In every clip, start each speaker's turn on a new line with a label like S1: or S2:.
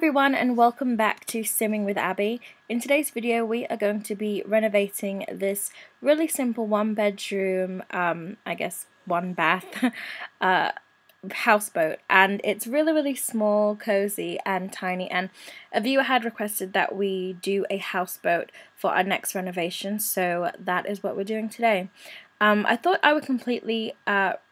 S1: everyone and welcome back to Simming with Abby. In today's video we are going to be renovating this really simple one bedroom, I guess one bath houseboat, and it's really small, cozy and tiny, and a viewer had requested that we do a houseboat for our next renovation, so that is what we're doing today. I thought I would completely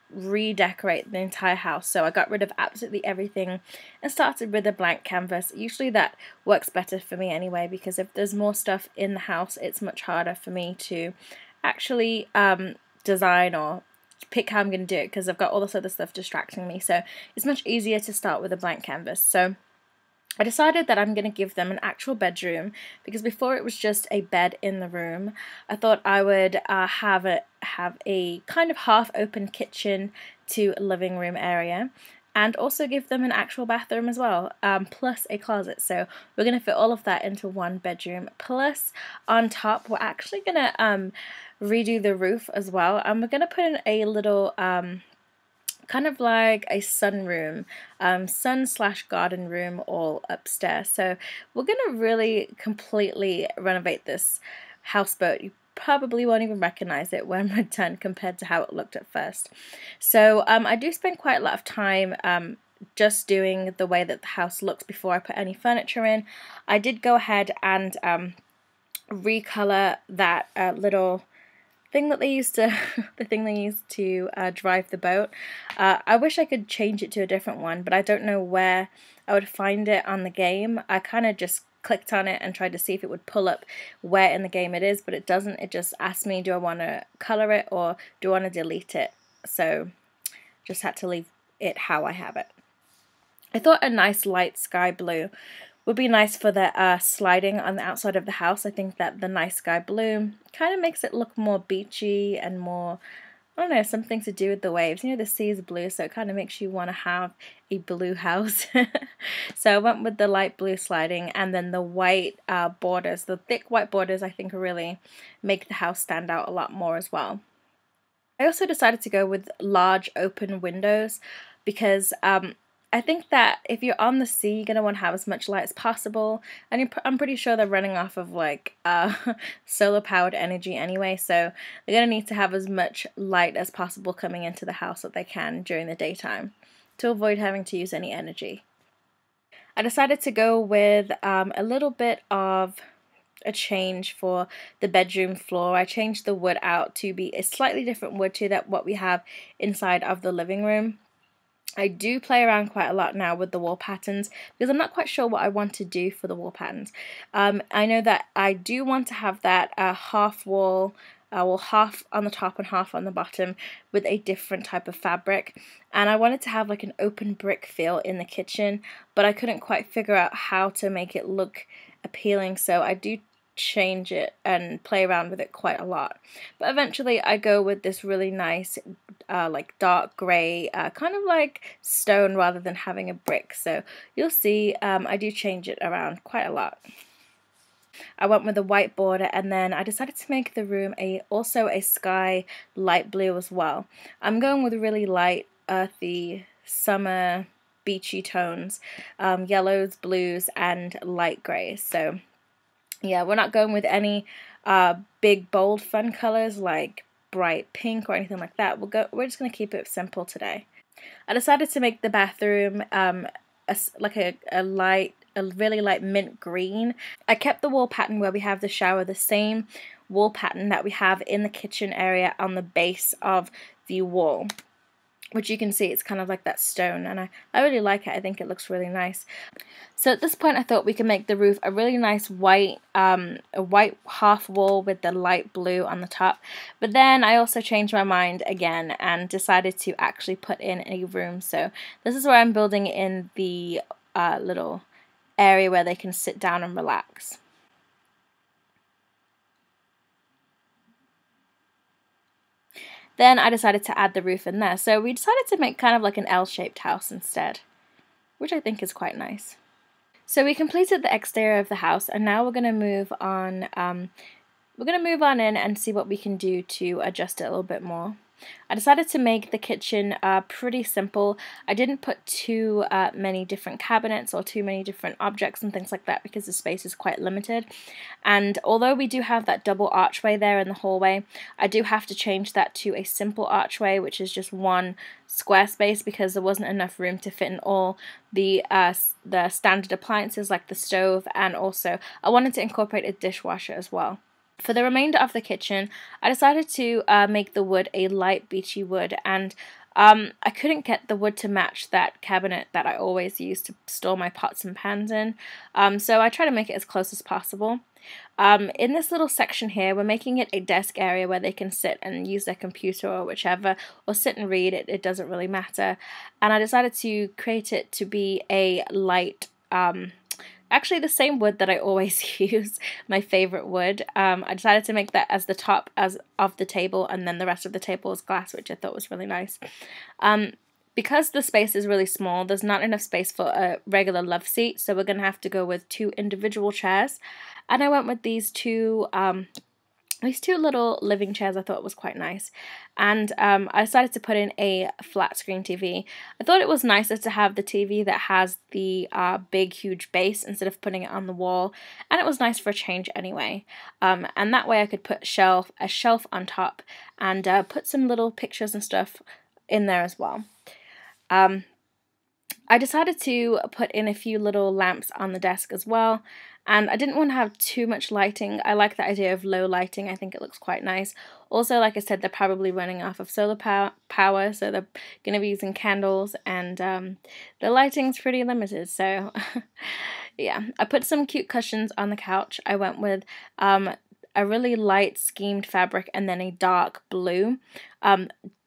S1: redecorate the entire house, so I got rid of absolutely everything and started with a blank canvas. Usually that works better for me anyway, because if there's more stuff in the house it's much harder for me to actually design or pick how I'm going to do it, because I've got all this other stuff distracting me, so it's much easier to start with a blank canvas. So I decided that I'm going to give them an actual bedroom, because before it was just a bed in the room. I thought I would have a kind of half open kitchen to living room area, and also give them an actual bathroom as well, plus a closet. So we're going to fit all of that into one bedroom. Plus on top we're actually going to redo the roof as well, and we're going to put in a little kind of like a sunroom, sun/garden room all upstairs. So we're gonna really completely renovate this houseboat. You probably won't even recognize it when we're done compared to how it looked at first. So I do spend quite a lot of time just doing the way that the house looks before I put any furniture in. I did go ahead and recolor that little thing that they used to drive the boat. I wish I could change it to a different one, but I don't know where I would find it on the game. I kind of just clicked on it and tried to see if it would pull up where in the game it is, but it doesn't. It just asked me, do I want to color it or do I want to delete it? So just had to leave it how I have it. I thought a nice light sky blue would be nice for the sliding on the outside of the house. I think that the nice sky blue kind of makes it look more beachy and more, I don't know, something to do with the waves. You know, the sea is blue, so it kind of makes you want to have a blue house. So I went with the light blue sliding, and then the white borders, the thick white borders, I think really make the house stand out a lot more as well. I also decided to go with large open windows, because I think that if you're on the sea, you're going to want to have as much light as possible, and I'm pretty sure they're running off of like solar powered energy anyway, so they're going to need to have as much light as possible coming into the house that they can during the daytime to avoid having to use any energy. I decided to go with a little bit of a change for the bedroom floor. I changed the wood out to be a slightly different wood to what we have inside of the living room. I do play around quite a lot now with the wall patterns, because I'm not quite sure what I want to do for the wall patterns. I know that I do want to have that half wall, well, half on the top and half on the bottom with a different type of fabric, and I wanted to have like an open brick feel in the kitchen, but I couldn't quite figure out how to make it look appealing, so I do change it and play around with it quite a lot. But eventually I go with this really nice like dark grey, kind of like stone rather than having a brick, so you'll see I do change it around quite a lot. I went with a white border, and then I decided to make the room also a sky light blue as well. I'm going with really light earthy summer beachy tones, yellows, blues and light greys. So yeah, we're not going with any big bold fun colors like bright pink or anything like that. We're just going to keep it simple today. I decided to make the bathroom a really light mint green. I kept the wall pattern where we have the shower the same wall pattern that we have in the kitchen area on the base of the wall, which you can see it's kind of like that stone, and I really like it. I think it looks really nice. So at this point I thought we could make the roof a really nice white, a white half wall with the light blue on the top. But then I also changed my mind again and decided to actually put in a room. So this is where I'm building in the little area where they can sit down and relax. Then I decided to add the roof in there. So we decided to make kind of like an L-shaped house instead, which I think is quite nice. So we completed the exterior of the house, and now we're going to move on. We're going to move on in and see what we can do to adjust it a little bit more. I decided to make the kitchen pretty simple. I didn't put too many different cabinets or too many different objects and things like that because the space is quite limited. And although we do have that double archway there in the hallway, I do have to change that to a simple archway, which is just one square space because there wasn't enough room to fit in all the standard appliances like the stove, and also I wanted to incorporate a dishwasher as well. For the remainder of the kitchen, I decided to make the wood a light beachy wood, and I couldn't get the wood to match that cabinet that I always use to store my pots and pans in, so I try to make it as close as possible. In this little section here, we're making it a desk area where they can sit and use their computer or whichever, or sit and read. It doesn't really matter. And I decided to create it to be a light, actually the same wood that I always use, my favorite wood. I decided to make that as the top of the table, and then the rest of the table is glass, which I thought was really nice. Because the space is really small, there's not enough space for a regular love seat, so we're going to have to go with 2 individual chairs. And I went with these two little living chairs. I thought was quite nice. And I decided to put in a flat screen TV. I thought it was nicer to have the TV that has the big, huge base instead of putting it on the wall. And it was nice for a change anyway. And that way I could put a shelf on top and put some little pictures and stuff in there as well. I decided to put in a few little lamps on the desk as well, and I didn't want to have too much lighting. I like the idea of low lighting. I think it looks quite nice. Also, like I said, they're probably running off of solar power, so they're going to be using candles, and the lighting's pretty limited, so yeah. I put some cute cushions on the couch. I went with a really light schemed fabric and then a dark blue.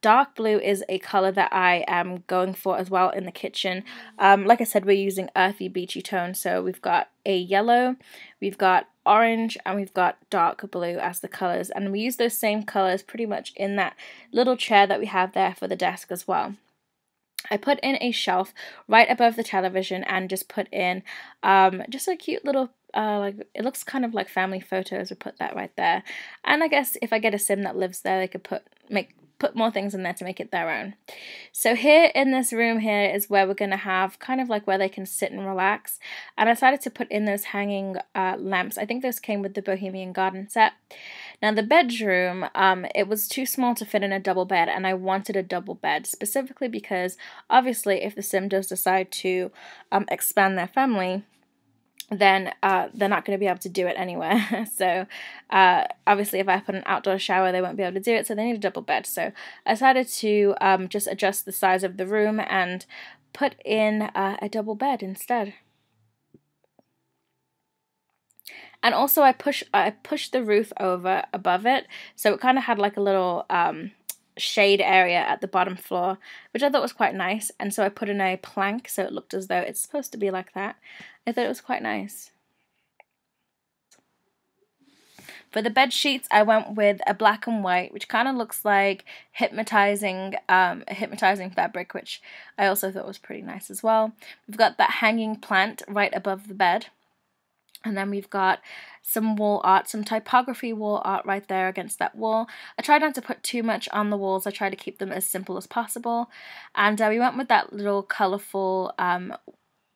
S1: Dark blue is a color that I am going for as well in the kitchen. Like I said, we're using earthy beachy tones, so we've got a yellow, we've got orange, and we've got dark blue as the colors, and we use those same colors pretty much in that little chair that we have there for the desk as well. I put in a shelf right above the television and just put in just a cute little like, it looks kind of like family photos. We put that right there, and I guess if I get a sim that lives there, they could put more things in there to make it their own. So here in this room here is where we're going to have kind of like where they can sit and relax, and I decided to put in those hanging lamps. I think those came with the Bohemian Garden set. Now the bedroom, it was too small to fit in a double bed, and I wanted a double bed specifically because obviously if the sim does decide to expand their family, then they're not going to be able to do it anywhere. So obviously if I put an outdoor shower, they won't be able to do it, so they need a double bed. So I decided to just adjust the size of the room and put in a double bed instead. And also I pushed the roof over above it, so it kind of had like a little shade area at the bottom floor, which I thought was quite nice. And so I put in a plank so it looked as though it's supposed to be like that. I thought it was quite nice. For the bed sheets, I went with a black and white, which kind of looks like hypnotizing fabric, which I also thought was pretty nice as well. We've got that hanging plant right above the bed. And then we've got some wall art, some typography wall art right there against that wall. I tried not to put too much on the walls. I tried to keep them as simple as possible. And we went with that little colourful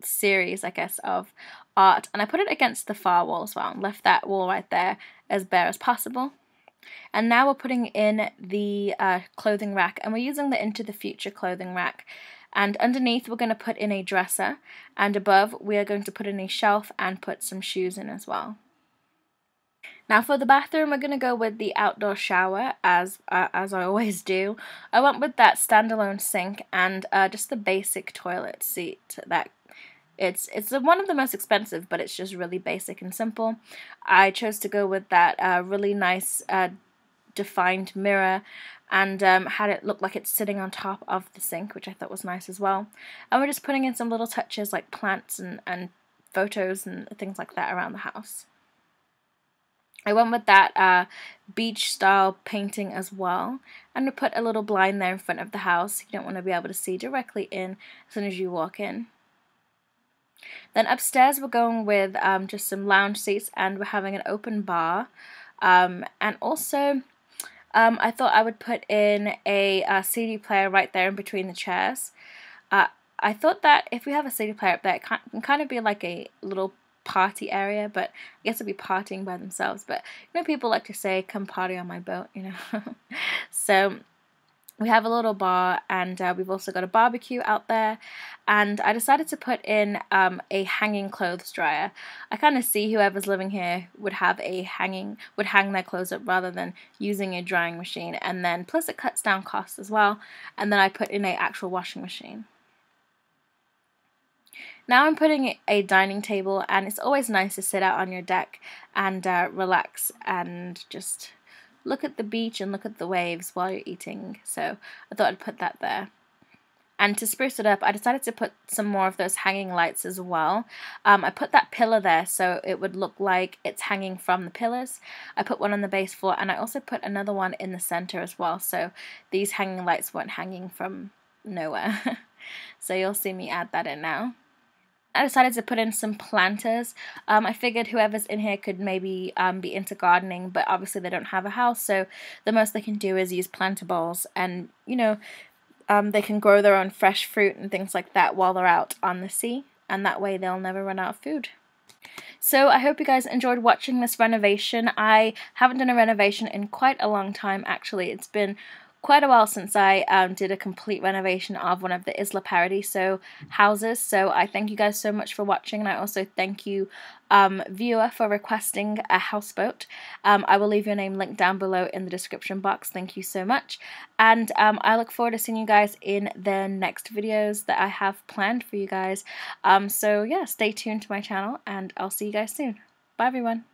S1: series, I guess, of art. And I put it against the far wall as well, and left that wall right there as bare as possible. And now we're putting in the clothing rack, and we're using the Into the Future clothing rack. And underneath we're going to put in a dresser, and above we are going to put in a shelf and put some shoes in as well. Now for the bathroom, we're going to go with the outdoor shower, as I always do. I went with that standalone sink and just the basic toilet seat. That it's one of the most expensive, but it's just really basic and simple. I chose to go with that really nice defined mirror, and had it look like it's sitting on top of the sink, which I thought was nice as well. And we're just putting in some little touches like plants and photos and things like that around the house. I went with that beach style painting as well, and we put a little blind there in front of the house. You don't want to be able to see directly in as soon as you walk in. Then upstairs we're going with just some lounge seats, and we're having an open bar, and also I thought I would put in a CD player right there in between the chairs. I thought that if we have a CD player up there, it can kind of be like a little party area, but I guess it'd be partying by themselves. But you know, people like to say, "Come party on my boat," you know. So we have a little bar, and we've also got a barbecue out there. And I decided to put in a hanging clothes dryer. I kind of see whoever's living here would hang their clothes up rather than using a drying machine. And then plus it cuts down costs as well. And then I put in an actual washing machine. Now I'm putting a dining table, and it's always nice to sit out on your deck and relax and just look at the beach and look at the waves while you're eating. So I thought I'd put that there. And to spruce it up, I decided to put some more of those hanging lights as well. I put that pillar there so it would look like it's hanging from the pillars. I put one on the base floor, and I also put another one in the center as well, so these hanging lights weren't hanging from nowhere. So you'll see me add that in now. I decided to put in some planters. I figured whoever's in here could maybe be into gardening, but obviously they don't have a house, so the most they can do is use planter bowls, and you know, they can grow their own fresh fruit and things like that while they're out on the sea, and that way they'll never run out of food. So I hope you guys enjoyed watching this renovation. I haven't done a renovation in quite a long time, actually. It's been quite a while since I did a complete renovation of one of the Isla Paradiso houses, so I thank you guys so much for watching, and I also thank you, viewer, for requesting a houseboat. I will leave your name linked down below in the description box. Thank you so much, and I look forward to seeing you guys in the next videos that I have planned for you guys. So yeah, stay tuned to my channel, and I'll see you guys soon. Bye everyone.